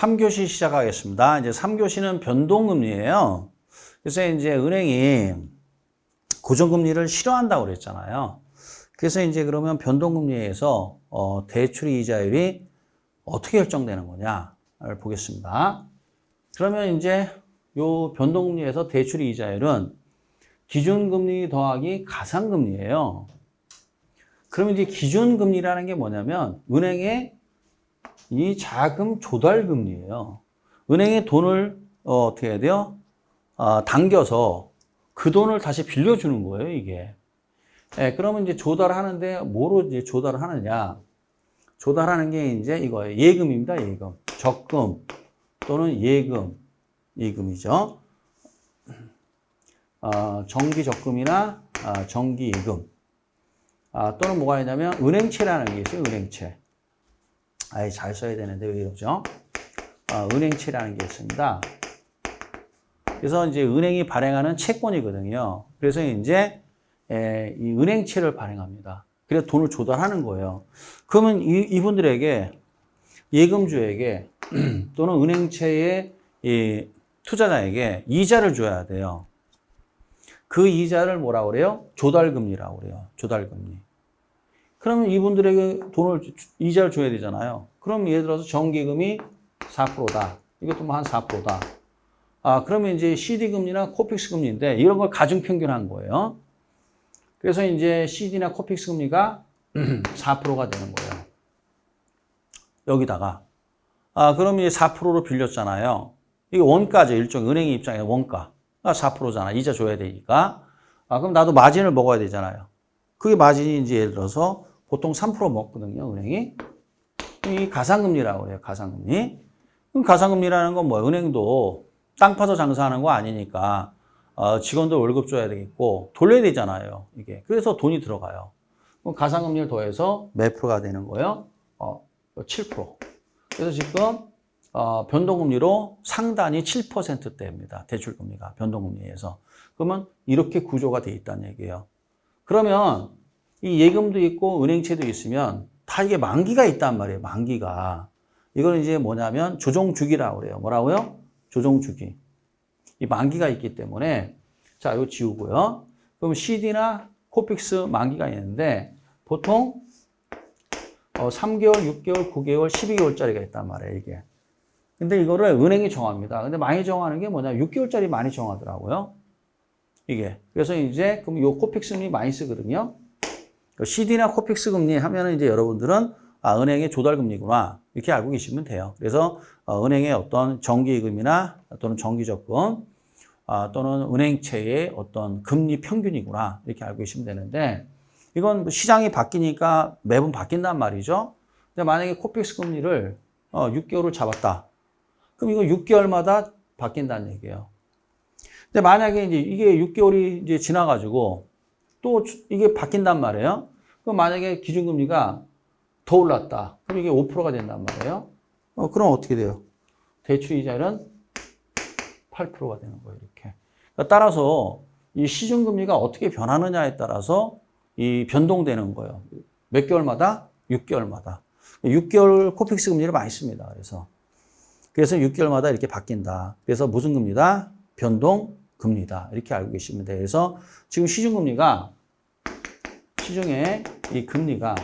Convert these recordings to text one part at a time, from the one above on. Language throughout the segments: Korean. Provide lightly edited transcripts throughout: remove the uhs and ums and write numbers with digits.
3교시 시작하겠습니다. 이제 3교시는 변동금리예요. 그래서 이제 은행이 고정금리를 싫어한다고 그랬잖아요. 그래서 이제 그러면 변동금리에서 대출 이자율이 어떻게 결정되는 거냐를 보겠습니다. 그러면 이제 요 변동금리에서 대출 이자율은 기준금리 더하기 가상금리예요. 그러면 이제 기준금리라는 게 뭐냐면 은행의 이 자금 조달금리예요. 은행에 돈을 어떻게 해야 돼요? 당겨서 그 돈을 다시 빌려주는 거예요, 이게. 예, 그러면 이제 조달하는데 뭐로 이제 조달을 하느냐? 조달하는 게 이제 이거예요. 예금입니다, 예금. 적금 또는 예금, 예금이죠. 정기 적금이나 정기 예금. 또는 뭐가 있냐면 은행채라는 게 있어요, 은행채. 아예 잘 써야 되는데 왜 이러죠? 은행채라는 게 있습니다. 그래서 이제 은행이 발행하는 채권이거든요. 그래서 이제 이 은행채를 발행합니다. 그래서 돈을 조달하는 거예요. 그러면 이분들에게 예금주에게 또는 은행채의 이 투자자에게 이자를 줘야 돼요. 그 이자를 뭐라고 그래요? 조달금리라고 그래요. 조달금리. 그러면 이분들에게 이자를 줘야 되잖아요. 그럼 예를 들어서 정기금이 4%다. 이것도 뭐 한 4%다. 그러면 이제 CD금리나 코픽스 금리인데 이런 걸 가중평균한 거예요. 그래서 이제 CD나 코픽스 금리가 4%가 되는 거예요. 여기다가. 그러면 이제 4%로 빌렸잖아요. 이게 원가죠. 일종 은행의 입장에 원가. 4%잖아. 이자 줘야 되니까. 그럼 나도 마진을 먹어야 되잖아요. 그게 마진이 이제 예를 들어서 보통 3% 먹거든요, 은행이. 이 가상금리라고 해요, 가상금리. 그럼 가상금리라는 건 뭐예요? 은행도 땅 파서 장사하는 거 아니니까 직원들 월급 줘야 되겠고 돌려야 되잖아요, 이게. 그래서 돈이 들어가요. 그럼 가상금리를 더해서 몇 프로가 되는 거예요? 7%. 그래서 지금 변동금리로 상단이 7%대입니다. 대출금리가 변동금리에서. 그러면 이렇게 구조가 돼 있다는 얘기예요. 그러면 이 예금도 있고 은행채도 있으면 다 이게 만기가 있단 말이에요. 만기가. 이거는 이제 뭐냐면 조정주기라고 그래요. 뭐라고요? 조정주기. 이 만기가 있기 때문에 자, 이거 지우고요. 그럼 CD나 코픽스 만기가 있는데 보통 3개월, 6개월, 9개월, 12개월짜리가 있단 말이에요, 이게. 근데 이거를 은행이 정합니다. 근데 많이 정하는 게 뭐냐? 6개월짜리 많이 정하더라고요. 이게. 그래서 이제 그럼 요 코픽스 금리 많이 쓰거든요. CD나 코픽스 금리 하면은 이제 여러분들은 은행의 조달 금리구나. 이렇게 알고 계시면 돼요. 그래서 은행의 어떤 정기예금이나 또는 정기적금 또는 은행채의 어떤 금리 평균이구나. 이렇게 알고 계시면 되는데 이건 시장이 바뀌니까 매번 바뀐단 말이죠. 근데 만약에 코픽스 금리를 6개월을 잡았다. 그럼 이거 6개월마다 바뀐다는 얘기예요. 근데 만약에 이제 이게 6개월이 이제 지나가지고 또 이게 바뀐단 말이에요. 그럼 만약에 기준금리가 더 올랐다. 그럼 이게 5%가 된단 말이에요. 그럼 어떻게 돼요? 대출 이자율은 8%가 되는 거예요, 이렇게. 그러니까 따라서 이 시중금리가 어떻게 변하느냐에 따라서 이 변동되는 거예요. 몇 개월마다? 6개월마다. 6개월 코픽스 금리를 많이 씁니다. 그래서 6개월마다 이렇게 바뀐다. 그래서 무슨 금리다? 변동금리다. 이렇게 알고 계시면 돼요. 그래서 지금 시중금리가 시중에 이 금리가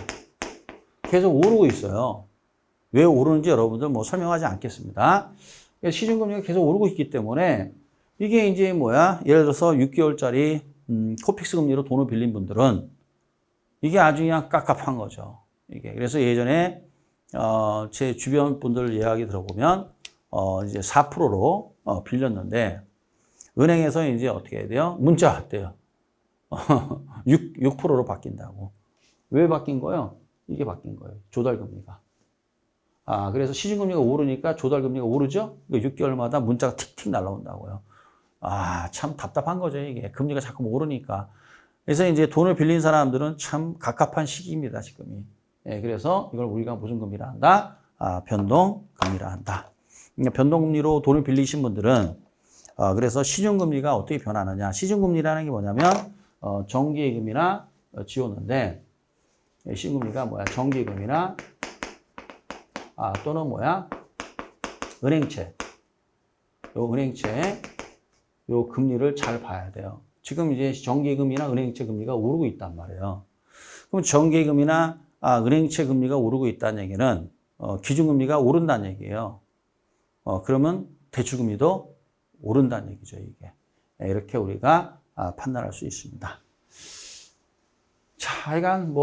계속 오르고 있어요. 왜 오르는지 여러분들 뭐 설명하지 않겠습니다. 시중금리가 계속 오르고 있기 때문에 이게 이제 뭐야? 예를 들어서 6개월짜리 코픽스 금리로 돈을 빌린 분들은 이게 아주 그냥 깝깝한 거죠. 이게. 그래서 예전에 제 주변 분들 이야기 들어보면 이제 4%로 빌렸는데 은행에서 이제 어떻게 해야 돼요? 문자 왔대요. 6%로 바뀐다고. 왜 바뀐 거예요? 이게 바뀐 거예요. 조달금리가. 그래서 시중금리가 오르니까 조달금리가 오르죠? 6개월마다 문자가 틱틱 날라온다고요. 참 답답한 거죠, 이게. 금리가 자꾸 오르니까. 그래서 이제 돈을 빌린 사람들은 참 갑갑한 시기입니다, 지금이. 예, 그래서 이걸 우리가 무슨 금리라 한다? 변동금리라 한다. 그러니까 변동금리로 돈을 빌리신 분들은 그래서 시중금리가 어떻게 변하느냐. 시중금리라는 게 뭐냐면 정기예금이나 지웠는데 시중금리가 뭐야? 정기예금이나 또는 뭐야? 은행채. 요 은행채, 요 금리를 잘 봐야 돼요. 지금 이제 정기금리나 은행채 금리가 오르고 있단 말이에요. 그럼 정기금리나 은행채 금리가 오르고 있다는 얘기는 기준금리가 오른다는 얘기예요. 그러면 대출금리도 오른다는 얘기죠, 이게. 이렇게 우리가 판단할 수 있습니다. 자, 하여간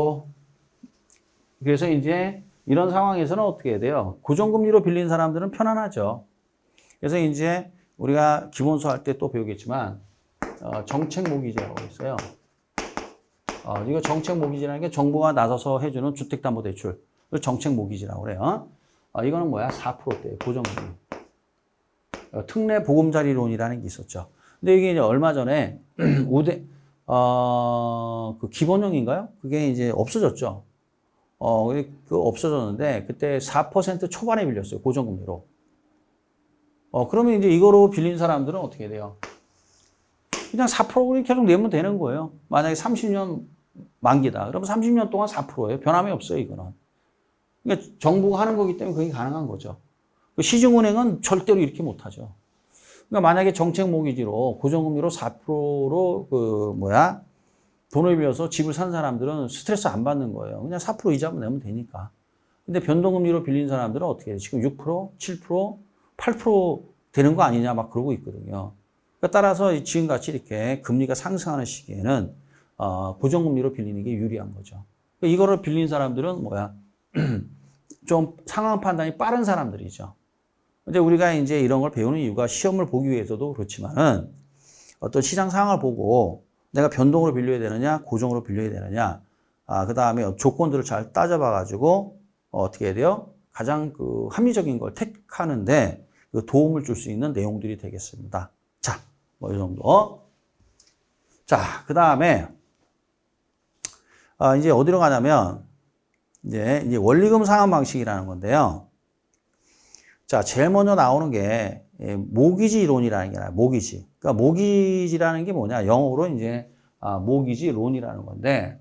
그래서 이제 이런 상황에서는 어떻게 해야 돼요? 고정금리로 빌린 사람들은 편안하죠. 그래서 이제 우리가 기본서 할 때 또 배우겠지만, 정책 모기지라고 있어요. 이거 정책 모기지라는 게 정부가 나서서 해주는 주택담보대출. 정책 모기지라고 그래요. 이거는 뭐야? 4%대예요. 고정금리. 특례 보금자리론이라는 게 있었죠. 근데 이게 이제 얼마 전에 그 기본형인가요? 그게 이제 없어졌죠. 그 없어졌는데 그때 4% 초반에 빌렸어요. 고정금리로. 그러면 이제 이거로 빌린 사람들은 어떻게 돼요? 그냥 4% 계속 내면 되는 거예요. 만약에 30년 만기다. 그러면 30년 동안 4%예요. 변함이 없어요, 이거는. 그러니까 정부가 하는 거기 때문에 그게 가능한 거죠. 시중은행은 절대로 이렇게 못하죠. 그러니까 만약에 정책 모기지로 고정금리로 4%로 돈을 빌려서 집을 산 사람들은 스트레스 안 받는 거예요. 그냥 4% 이자만 내면 되니까. 근데 변동금리로 빌린 사람들은 어떻게 해요? 지금 6%, 7%, 8% 되는 거 아니냐 막 그러고 있거든요. 그러니까 따라서 지금같이 이렇게 금리가 상승하는 시기에는 고정금리로 빌리는 게 유리한 거죠. 그러니까 이거를 빌린 사람들은 좀 상황 판단이 빠른 사람들이죠. 근데 우리가 이제 이런 걸 배우는 이유가 시험을 보기 위해서도 그렇지만은 어떤 시장 상황을 보고 내가 변동으로 빌려야 되느냐, 고정으로 빌려야 되느냐, 그 다음에 조건들을 잘 따져봐가지고 어떻게 해야 돼요? 가장 합리적인 걸 택하는데 도움을 줄 수 있는 내용들이 되겠습니다. 자, 이 정도. 자, 그 다음에 이제 어디로 가냐면 이제 원리금 상환 방식이라는 건데요. 자, 제일 먼저 나오는 게 모기지 이론이라는 게 나와요. 모기지. 그러니까 모기지라는 게 뭐냐? 영어로 이제 모기지 론이라는 건데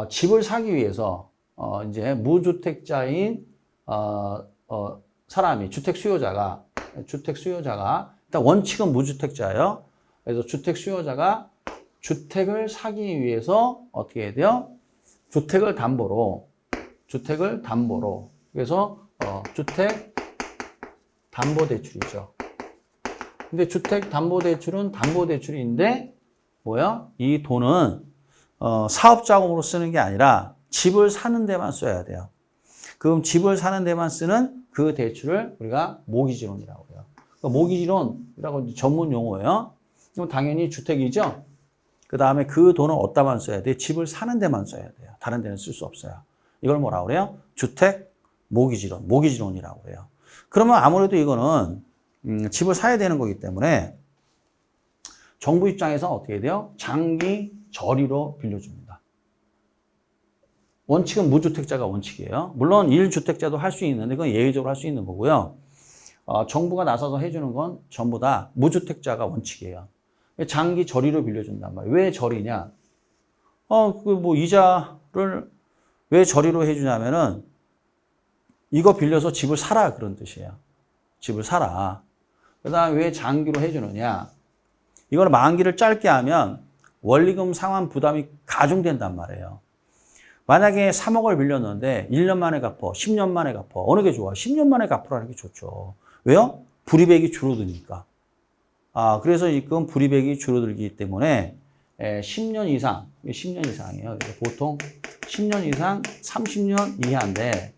집을 사기 위해서 이제 무주택자인 사람이 주택 수요자가 일단 원칙은 무주택자예요. 그래서 주택 수요자가 주택을 사기 위해서 어떻게 해야 돼요? 주택을 담보로 그래서 주택 담보대출이죠. 근데 주택 담보대출은 담보대출인데 이 돈은 사업자금으로 쓰는 게 아니라 집을 사는 데만 써야 돼요. 그럼 집을 사는 데만 쓰는 그 대출을 우리가 모기지론이라고 해요. 그러니까 모기지론이라고 전문 용어예요. 그럼 당연히 주택이죠. 그 다음에 그 돈은 어디다만 써야 돼요? 집을 사는 데만 써야 돼요. 다른 데는 쓸 수 없어요. 이걸 뭐라고 그래요? 주택 모기지론이라고 해요. 그러면 아무래도 이거는 집을 사야 되는 거기 때문에 정부 입장에서 어떻게 해야 돼요? 장기 저리로 빌려줍니다. 원칙은 무주택자가 원칙이에요. 물론 1주택자도 할 수 있는데 그건 예외적으로 할 수 있는 거고요. 정부가 나서서 해주는 건 전부 다 무주택자가 원칙이에요. 장기 저리로 빌려준단 말이에요. 왜 저리냐? 이자를 왜 저리로 해주냐면은 이거 빌려서 집을 사라 그런 뜻이에요. 집을 사라. 그 다음에 왜 장기로 해주느냐? 이거는 만기를 짧게 하면 원리금 상환 부담이 가중된단 말이에요. 만약에 3억을 빌렸는데 1년 만에 갚어, 10년 만에 갚어. 어느 게 좋아? 10년 만에 갚으라는 게 좋죠. 왜요? 불이백이 줄어드니까. 그래서 지금 불이백이 줄어들기 때문에 10년 이상이에요. 보통 10년 이상, 30년 이하인데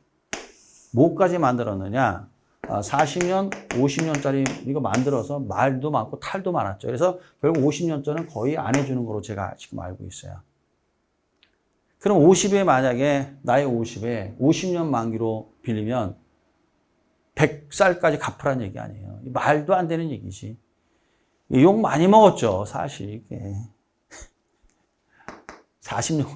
뭐까지 만들었느냐? 40년, 50년짜리 이거 만들어서 말도 많고 탈도 많았죠. 그래서 결국 50년짜리는 거의 안 해주는 거로 제가 지금 알고 있어요. 그럼 50에 만약에 나이 50에 50년 만기로 빌리면 100살까지 갚으라는 얘기 아니에요. 말도 안 되는 얘기지. 욕 많이 먹었죠, 사실. 40년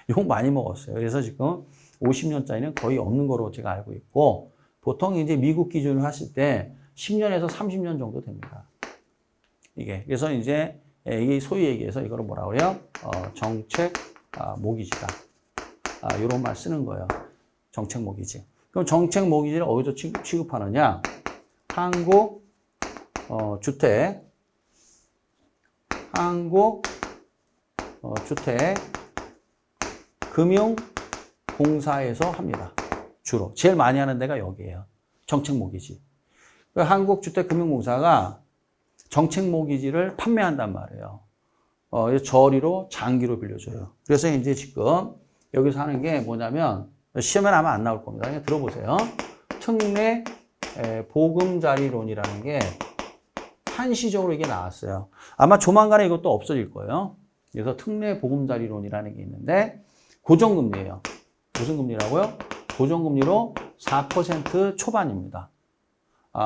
욕 많이 먹었어요. 그래서 지금 50년짜리는 거의 없는 거로 제가 알고 있고 보통 이제 미국 기준으로 하실 때 10년에서 30년 정도 됩니다. 이게. 그래서 이제 이게 소위 얘기해서 이거를 뭐라고 그래요? 정책 모기지다. 이런 말 쓰는 거예요. 정책 모기지. 그럼 정책 모기지를 어디서 취급하느냐? 한국 주택 금융공사에서 합니다. 주로 제일 많이 하는 데가 여기예요. 정책모기지. 한국주택금융공사가 정책모기지를 판매한단 말이에요. 저리로 장기로 빌려줘요. 그래서 이제 지금 여기서 하는 게 뭐냐면 시험에 아마 안 나올 겁니다. 그냥 들어보세요. 특례 보금자리론이라는 게 한시적으로 이게 나왔어요. 아마 조만간에 이것도 없어질 거예요. 그래서 특례 보금자리론이라는 게 있는데 고정금리예요. 무슨 금리라고요? 고정금리로 4% 초반입니다.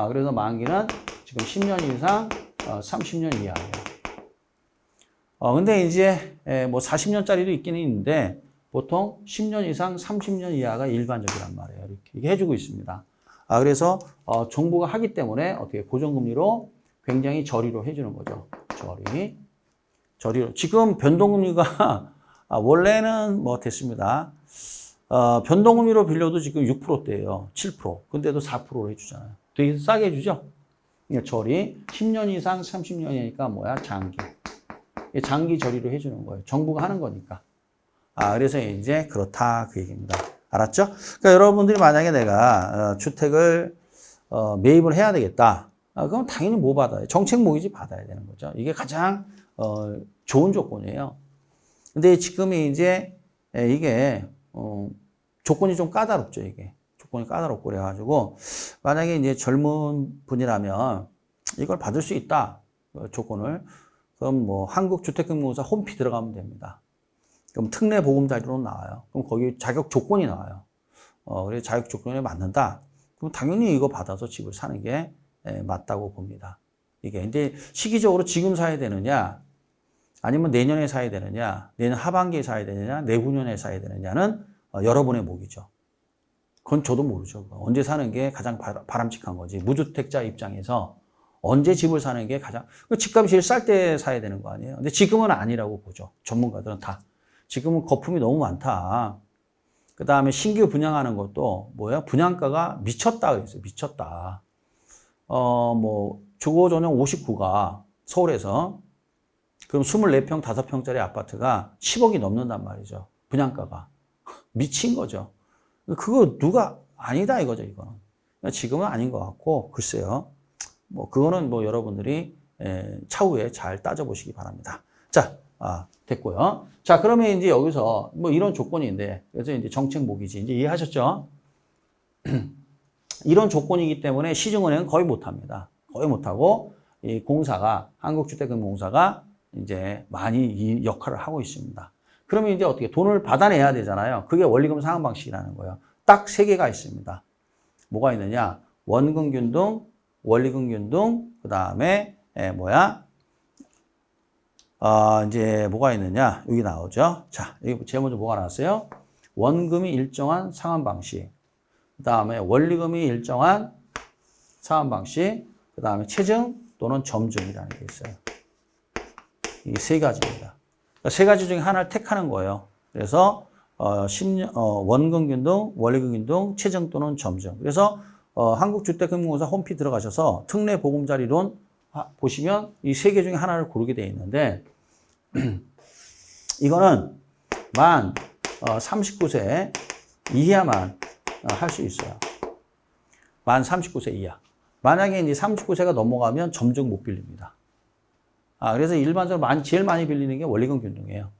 그래서 만기는 지금 10년 이상, 30년 이하예요. 근데 이제 뭐 40년짜리도 있기는 있는데 보통 10년 이상, 30년 이하가 일반적이란 말이에요. 이렇게 해주고 있습니다. 그래서 정부가 하기 때문에 어떻게 고정금리로 굉장히 저리로 해주는 거죠. 저리로. 지금 변동금리가 원래는 뭐 됐습니다. 변동금리로 빌려도 지금 6%대예요. 7%. 근데도 4%로 해주잖아요. 되게 싸게 해주죠. 저리 10년 이상 30년이니까 뭐야? 장기 저리로 해주는 거예요. 정부가 하는 거니까. 그래서 이제 그렇다 그 얘기입니다. 알았죠? 그러니까 여러분들이 만약에 내가 주택을 매입을 해야 되겠다. 그럼 당연히 뭐 받아요? 정책 모기지 받아야 되는 거죠. 이게 가장 좋은 조건이에요. 근데 지금 이제 이게 조건이 좀 까다롭죠. 이게 조건이 까다롭고 그래가지고 만약에 이제 젊은 분이라면 이걸 받을 수 있다. 조건을. 그럼 뭐 한국주택금융공사 홈피 들어가면 됩니다. 그럼 특례 보금자리론 나와요. 그럼 거기 자격 조건이 나와요. 그래서 자격 조건에 맞는다. 그럼 당연히 이거 받아서 집을 사는 게 맞다고 봅니다. 이게 근데 시기적으로 지금 사야 되느냐, 아니면 내년에 사야 되느냐, 내년 하반기에 사야 되느냐, 내후년에 사야 되느냐는 여러분의 몫이죠. 그건 저도 모르죠. 언제 사는 게 가장 바람직한 거지. 무주택자 입장에서 언제 집을 사는 게 가장, 집값이 제일 쌀 때 사야 되는 거 아니에요. 근데 지금은 아니라고 보죠. 전문가들은 다. 지금은 거품이 너무 많다. 그 다음에 신규 분양하는 것도 뭐야? 분양가가 미쳤다 그랬어요. 미쳤다. 뭐 주거 전용 59가 서울에서 그럼 24평, 5평짜리 아파트가 10억이 넘는단 말이죠. 분양가가. 미친 거죠. 그거 누가 아니다 이거죠, 이거는. 지금은 아닌 것 같고 글쎄요. 뭐 그거는 뭐 여러분들이 차후에 잘 따져보시기 바랍니다. 자, 됐고요. 자, 그러면 이제 여기서 뭐 이런 조건인데, 그래서 이제 정책 모기지 이제 이해하셨죠? 이런 조건이기 때문에 시중은행은 거의 못합니다. 거의 못하고 이 공사가 한국주택금융공사가 이제 많이 이 역할을 하고 있습니다. 그러면 이제 어떻게 돈을 받아내야 되잖아요. 그게 원리금 상환 방식이라는 거예요. 딱 3개가 있습니다. 뭐가 있느냐? 원금균등, 원리금균등, 그 다음에 이제 뭐가 있느냐? 여기 나오죠. 자, 여기 제일 먼저 뭐가 나왔어요? 원금이 일정한 상환 방식, 그 다음에 원리금이 일정한 상환 방식, 그 다음에 체증 또는 점증이라는 게 있어요. 이 3가지입니다. 그러니까 3가지 중에 하나를 택하는 거예요. 그래서 원금균등, 원리금균등, 체증 또는 점증. 그래서 한국주택금융공사 홈피 들어가셔서 특례 보금자리론 보시면 이 3개 중에 하나를 고르게 되어 있는데 이거는 만 39세 이하만 할 수 있어요. 만 39세 이하. 만약에 이제 39세가 넘어가면 점증 못 빌립니다. 그래서 일반적으로 제일 많이 빌리는 게 원리금 균등이에요.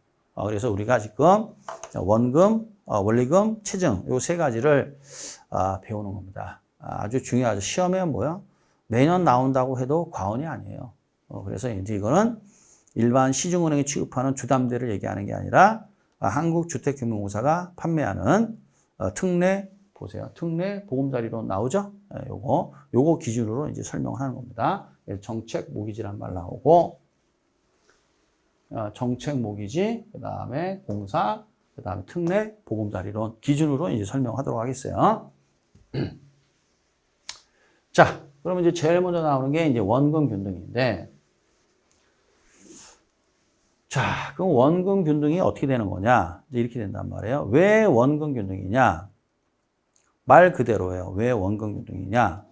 그래서 우리가 지금 원금, 원리금, 체증 요 3가지를 배우는 겁니다. 아주 중요하죠. 시험에 뭐야? 매년 나온다고 해도 과언이 아니에요. 그래서 이제 이거는 일반 시중은행이 취급하는 주담대를 얘기하는 게 아니라 한국주택금융공사가 판매하는 특례 보세요. 특례 보금자리론 나오죠? 요거 기준으로 이제 설명하는 겁니다. 정책 모기지란 말 나오고 정책 모기지, 그 다음에 공사, 그 다음에 특례 보금자리론 기준으로 이제 설명하도록 하겠어요. 자, 그러면 이제 제일 먼저 나오는 게 이제 원금 균등인데, 자, 그럼 원금 균등이 어떻게 되는 거냐? 이제 이렇게 된단 말이에요. 왜 원금 균등이냐? 말 그대로예요. 왜 원금 균등이냐?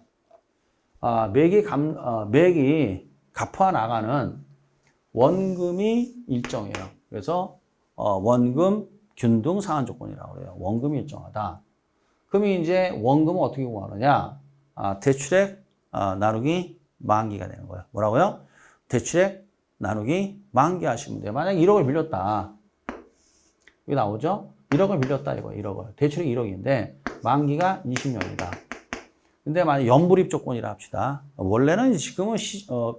매액이 갚아 나가는 원금이 일정해요. 그래서 원금 균등 상환 조건이라고 해요. 원금이 일정하다. 그러면 이제 원금은 어떻게 구하느냐? 대출액 나누기 만기가 되는 거예요. 뭐라고요? 대출액 나누기 만기 하시면 돼요. 만약 1억을 빌렸다. 여기 나오죠? 1억을 빌렸다 이거 1억을. 대출액 1억인데 만기가 20년이다. 근데 만약 연불입 조건이라 합시다. 원래는 지금은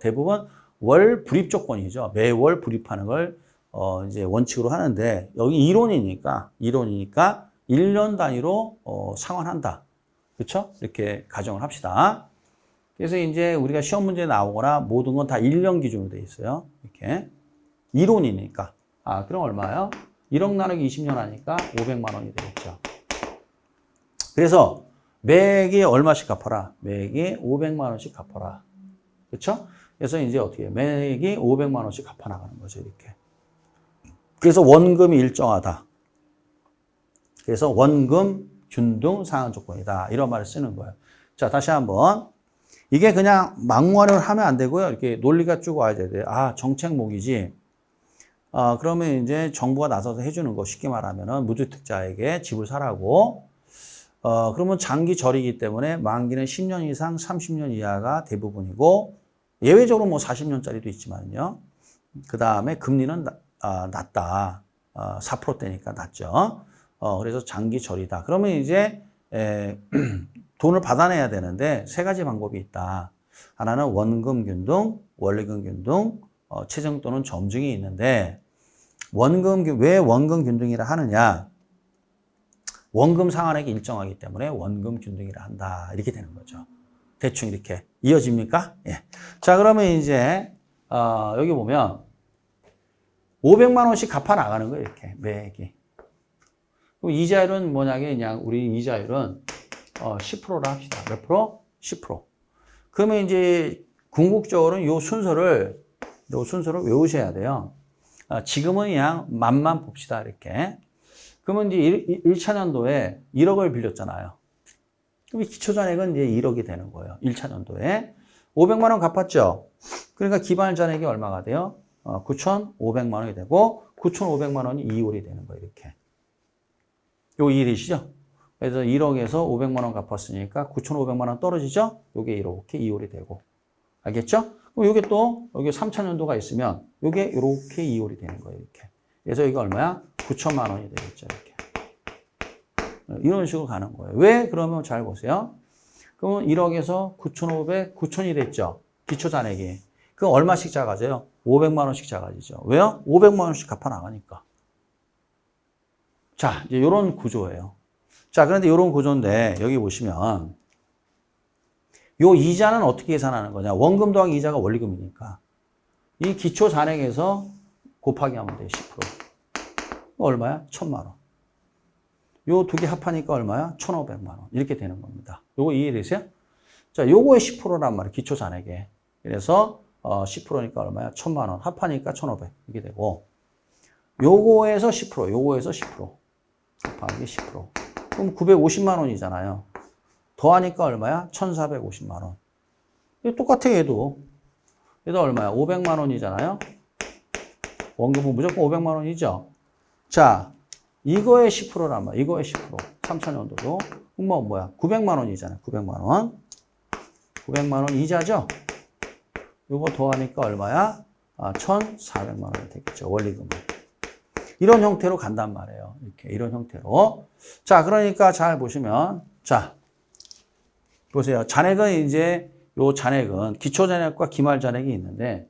대부분 월 불입 조건이죠. 매월 불입하는 걸 이제 원칙으로 하는데 여기 이론이니까 1년 단위로 상환한다. 그렇죠? 이렇게 가정을 합시다. 그래서 이제 우리가 시험 문제 나오거나 모든 건 다 1년 기준으로 돼 있어요. 이렇게 이론이니까. 그럼 얼마예요? 1억 나누기 20년 하니까 500만 원이 되겠죠. 그래서 매액이 얼마씩 갚아라? 매액이 500만 원씩 갚아라. 그렇죠? 그래서 이제 어떻게 매액이 500만 원씩 갚아 나가는 거죠, 이렇게. 그래서 원금이 일정하다. 그래서 원금 균등 상환 조건이다. 이런 말을 쓰는 거예요. 자, 다시 한번. 이게 그냥 막무가내로 하면 안 되고요. 이렇게 논리가 쭉 와야 돼요. 정책목이지. 그러면 이제 정부가 나서서 해주는 거 쉽게 말하면은 무주택자에게 집을 사라고. 그러면 장기 절이기 때문에 만기는 10년 이상 30년 이하가 대부분이고 예외적으로 뭐 40년짜리도 있지만요. 그 다음에 금리는 낮다. 4%대니까 낮죠. 그래서 장기 절이다. 그러면 이제 돈을 받아내야 되는데 세 가지 방법이 있다. 하나는 원금 균등, 원리금 균등, 체증 또는 점증이 있는데 왜 원금 균등이라 하느냐? 원금 상환액이 일정하기 때문에 원금 균등이라 한다. 이렇게 되는 거죠. 대충 이렇게 이어집니까? 예. 자, 그러면 이제 여기 보면 500만 원씩 갚아 나가는 거예요. 이렇게 매액이. 그럼 이자율은 뭐냐면 그냥 우리 이자율은 10%라 합시다. 몇 프로? 10%. 그러면 이제 궁극적으로는 요 순서를 외우셔야 돼요. 지금은 그냥 맛만 봅시다. 이렇게. 그러면 이제 1차 년도에 1억을 빌렸잖아요. 그럼 기초잔액은 이제 1억이 되는 거예요. 1차 년도에. 500만 원 갚았죠? 그러니까 기반잔액이 얼마가 돼요? 9,500만 원이 되고 9,500만 원이 2월이 되는 거예요. 이렇게. 요거 이해되시죠? 그래서 1억에서 500만 원 갚았으니까 9,500만 원 떨어지죠? 요게 이렇게 2월이 되고. 알겠죠? 그럼 요게 또 여기 3차 년도가 있으면 요게 이렇게 2월이 되는 거예요. 이렇게. 그래서 이거 얼마야? 9천만 원이 되겠죠. 이렇게. 이런 식으로 가는 거예요. 왜? 그러면 잘 보세요. 그러면 1억에서 9,500, 9천이 됐죠. 기초 잔액이. 그럼 얼마씩 작아져요? 500만 원씩 작아지죠. 왜요? 500만 원씩 갚아 나가니까. 자, 이제 이런 구조예요. 자, 그런데 이런 구조인데 여기 보시면 요 이자는 어떻게 계산하는 거냐? 원금 더하기 이자가 원리금이니까. 이 기초 잔액에서 곱하기 하면 돼요. 10%. 얼마야? 1,000만 원. 요 두 개 합하니까 얼마야? 1,500만 원. 이렇게 되는 겁니다. 요거 이해되세요? 자, 요거의 10%란 말이에요. 기초 잔액에. 그래서 10%니까 얼마야? 1,000만 원. 합하니까 1,500. 이렇게 되고 요거에서 10%, 요거에서 10%. 곱하기 10%. 그럼 950만 원이잖아요. 더하니까 얼마야? 1,450만 원. 똑같아, 얘도. 얘도 얼마야? 500만 원이잖아요. 원금은 무조건 500만 원이죠. 자, 이거의 10%란 말이야. 이거의 10%. 3차년도도. 그럼 뭐야? 900만 원이잖아요. 900만 원. 900만 원 이자죠? 요거 더하니까 얼마야? 1,400만 원이 되겠죠. 원리금은. 이런 형태로 간단 말이에요. 이렇게, 이런 형태로. 자, 그러니까 잘 보시면, 자, 보세요. 잔액은 이제, 요 잔액은 기초잔액과 기말잔액이 있는데,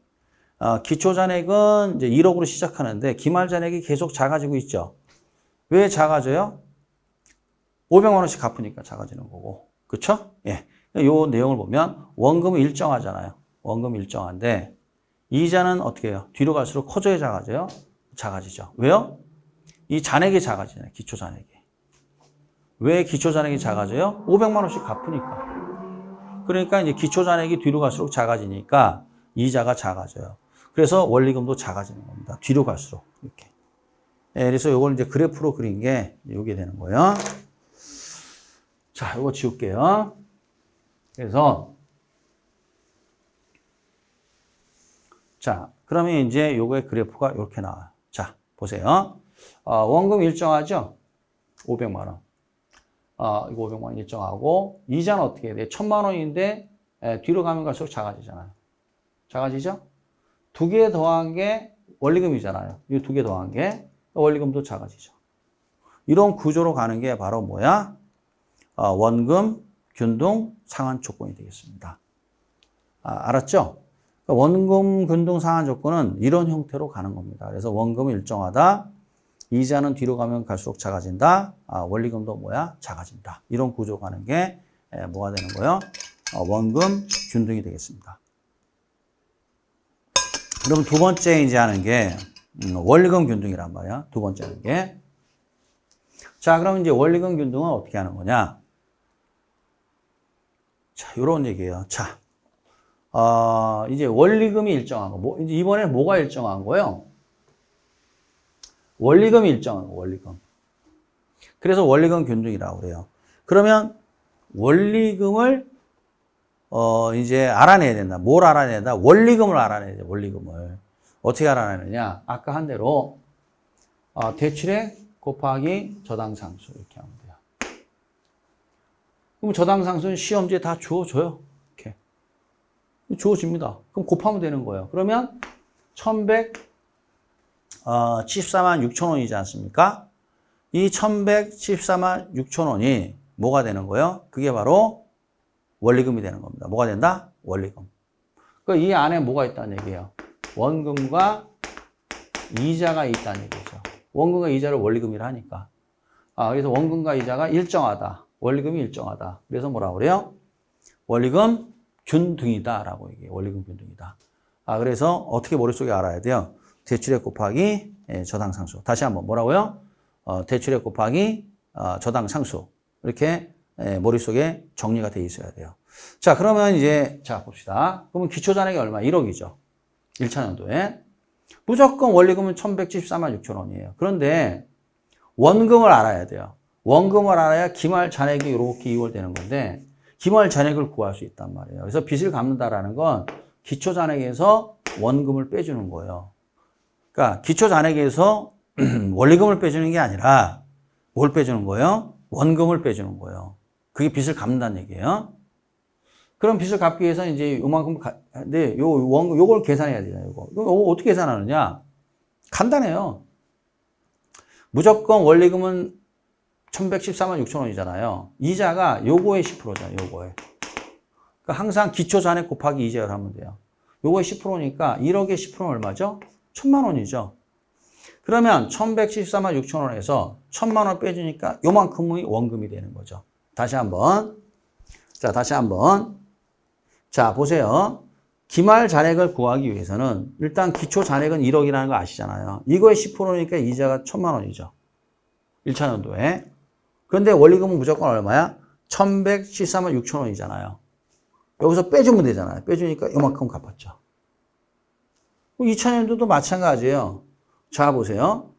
기초잔액은 이제 1억으로 시작하는데, 기말잔액이 계속 작아지고 있죠. 왜 작아져요? 500만 원씩 갚으니까 작아지는 거고. 그쵸? 예. 요 내용을 보면, 원금은 일정하잖아요. 원금이 일정한데, 이자는 어떻게 해요? 뒤로 갈수록 커져야 작아져요? 작아지죠. 왜요? 이 잔액이 작아지잖아요. 기초 잔액이. 왜 기초 잔액이 작아져요? 500만 원씩 갚으니까. 그러니까 이제 기초 잔액이 뒤로 갈수록 작아지니까 이자가 작아져요. 그래서 원리금도 작아지는 겁니다. 뒤로 갈수록 이렇게. 예, 그래서 이걸 이제 그래프로 그린 게 이게 되는 거예요. 자, 이거 지울게요. 그래서 자, 그러면 이제 요거의 그래프가 이렇게 나와요. 자, 보세요. 원금 일정하죠? 500만 원. 이거 500만 원 일정하고, 이자는 어떻게 해야 돼? 1000만 원인데, 뒤로 가면 갈수록 작아지잖아요. 작아지죠? 두 개 더한 게 원리금이잖아요. 이 두 개 더한 게 원리금도 작아지죠. 이런 구조로 가는 게 바로 뭐야? 원금, 균등, 상환 조건이 되겠습니다. 알았죠? 원금, 균등, 상환 조건은 이런 형태로 가는 겁니다. 그래서 원금은 일정하다. 이자는 뒤로 가면 갈수록 작아진다. 원리금도 뭐야? 작아진다. 이런 구조 가는 게 뭐가 되는 거예요? 원금, 균등이 되겠습니다. 그럼 두 번째 이제 하는 게 원리금 균등이란 말이야. 두 번째 하는 게. 자, 그럼 이제 원리금 균등은 어떻게 하는 거냐? 자, 요런 얘기예요. 자, 이제 원리금이 일정한 거. 이제 이번에 뭐가 일정한 거예요? 원리금이 일정한 거, 원리금. 그래서 원리금 균등이라고 그래요. 그러면 원리금을 이제 알아내야 된다. 뭘 알아내야 된다? 원리금을 알아내야 돼, 원리금을. 어떻게 알아내느냐? 아까 한 대로 대출액 곱하기 저당상수 이렇게 하면 돼요. 그럼 저당상수는 시험지에 다 주어줘요. 이렇게. 주어집니다. 그럼 곱하면 되는 거예요. 그러면 1174만 6천 원이지 않습니까? 이 1174만 6천 원이 뭐가 되는 거예요? 그게 바로 원리금이 되는 겁니다. 뭐가 된다? 원리금. 그러니까 이 안에 뭐가 있다는 얘기예요? 원금과 이자가 있다는 얘기죠. 원금과 이자를 원리금이라 하니까. 그래서 원금과 이자가 일정하다. 원리금이 일정하다. 그래서 뭐라고 그래요? 원리금 균등이다 라고 얘기해요. 원리금 균등이다. 그래서 어떻게 머릿속에 알아야 돼요? 대출액 곱하기 저당상수. 다시 한번 뭐라고요? 대출액 곱하기 저당상수. 이렇게 머릿속에 정리가 돼 있어야 돼요. 자, 그러면 이제 자 봅시다. 그러면 기초잔액이 얼마? 1억이죠. 1차년도에. 무조건 원리금은 1174만 6천 원이에요. 그런데 원금을 알아야 돼요. 원금을 알아야 기말 잔액이 이렇게 이월되는 건데 기말 잔액을 구할 수 있단 말이에요. 그래서 빚을 갚는다라는 건 기초 잔액에서 원금을 빼주는 거예요. 그러니까 기초 잔액에서 원리금을 빼주는 게 아니라 뭘 빼주는 거예요? 원금을 빼주는 거예요. 그게 빚을 갚는다는 얘기예요. 그럼 빚을 갚기 위해서 이제 요만큼 근데 요걸 계산해야 되잖아요. 요거 어떻게 계산하느냐? 간단해요. 무조건 원리금은 1114만 6천 원이잖아요. 이자가 요거의 10%잖아요. 요거에. 그러니까 항상 기초 잔액 곱하기 이자를 하면 돼요. 요거의 10%니까 1억의 10%는 얼마죠? 1000만 원이죠. 그러면 1114만 6천 원에서 1000만 원 빼주니까 요만큼의 원금이 되는 거죠. 다시 한번. 자, 보세요. 기말 잔액을 구하기 위해서는 일단 기초 잔액은 1억이라는 거 아시잖아요. 이거의 10%니까 이자가 1000만 원이죠. 1차년도에. 그런데 원리금은 무조건 얼마야? 1114만 6천 원이잖아요. 여기서 빼주면 되잖아요. 빼주니까 요만큼 갚았죠. 2차년도도 마찬가지예요. 자, 보세요.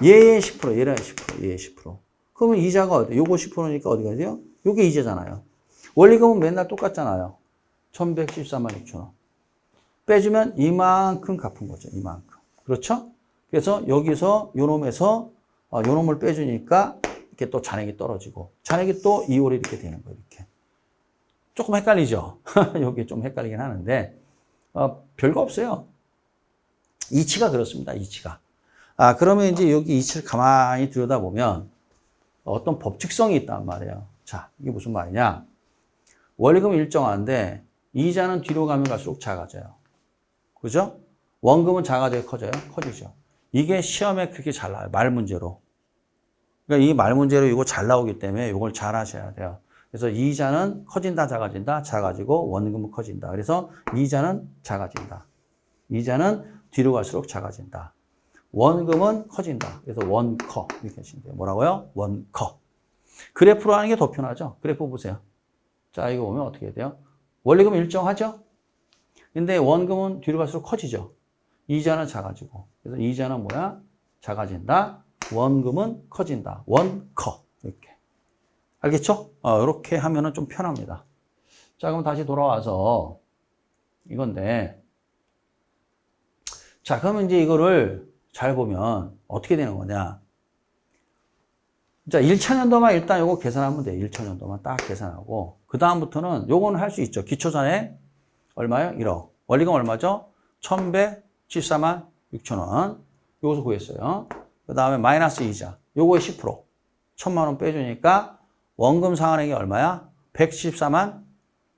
얘의 10%, 얘의 10%, 얘의 10%. 그러면 이자가 어디? 요거 10%니까 어디가 돼요? 요게 이자잖아요. 원리금은 맨날 똑같잖아요. 1114만 6천 원. 빼주면 이만큼 갚은 거죠. 이만큼. 그렇죠? 그래서 여기서 요놈에서 요놈을 빼주니까 이렇게 또 잔액이 떨어지고 잔액이 또 2월에 이렇게 되는 거예요. 이렇게. 조금 헷갈리죠? 여기 좀 헷갈리긴 하는데 별거 없어요. 이치가 그렇습니다. 이치가. 그러면 이제 여기 이치를 가만히 들여다보면 어떤 법칙성이 있단 말이에요. 자, 이게 무슨 말이냐? 원리금은 일정한데 이자는 뒤로 가면 갈수록 작아져요. 그죠? 원금은 작아져요? 커져요? 커지죠. 이게 시험에 그렇게 잘 나와요. 말 문제로. 그러니까 이 말 문제로 이거 잘 나오기 때문에 이걸 잘 하셔야 돼요. 그래서 이자는 커진다, 작아진다, 작아지고 원금은 커진다. 그래서 이자는 작아진다. 이자는 뒤로 갈수록 작아진다. 원금은 커진다. 그래서 원커 이렇게 하시면 돼요. 뭐라고요? 원커. 그래프로 하는 게 더 편하죠. 그래프 보세요. 자, 이거 보면 어떻게 돼요? 원리금은 일정하죠? 근데 원금은 뒤로 갈수록 커지죠. 이자는 작아지고. 그래서 이자는 뭐야? 작아진다. 원금은 커진다. 원커. 이렇게. 알겠죠? 이렇게 하면은 좀 편합니다. 자, 그럼 다시 돌아와서 이건데, 자, 그러면 이제 이거를 잘 보면 어떻게 되는 거냐. 자, 1천년도만 일단 요거 계산하면 돼요. 1천년도만 딱 계산하고. 그다음부터는 요거는 할 수 있죠. 기초전에 얼마요? 1억. 원리금 얼마죠? 1174만 6천원. 요거서 구했어요. 그 다음에 마이너스 이자. 요거의 10%. 1,000만 원 빼주니까 원금 상환액이 얼마야? 114만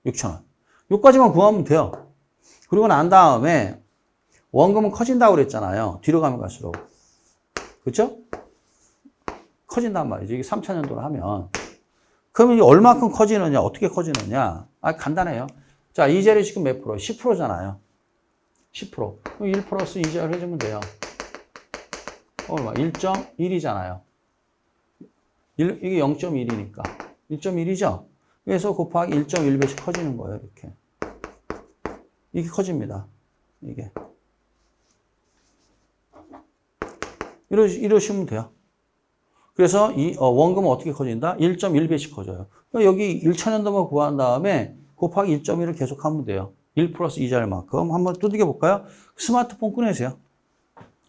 6천원. 요까지만 구하면 돼요. 그리고 난 다음에 원금은 커진다고 그랬잖아요. 뒤로 가면 갈수록. 그렇죠? 커진단 말이죠. 이게 3천년도를 하면. 그러면 이게 얼마큼 커지느냐? 어떻게 커지느냐? 간단해요. 자, 이자율이 지금 몇 프로? 10%잖아요. 10%. 그럼 1 플러스 이자율 해주면 돼요. 얼마? 1.1이잖아요. 이게 0.1이니까. 1.1이죠? 그래서 곱하기 1.1배씩 커지는 거예요. 이렇게. 이게 커집니다. 이게. 이러시면 돼요. 그래서 이 원금은 어떻게 커진다? 1.1배씩 커져요. 그러니까 여기 1천년도만 구한 다음에 곱하기 1.1을 계속 하면 돼요. 1 플러스 이자율만큼. 한번 두들겨 볼까요? 스마트폰 꺼내세요.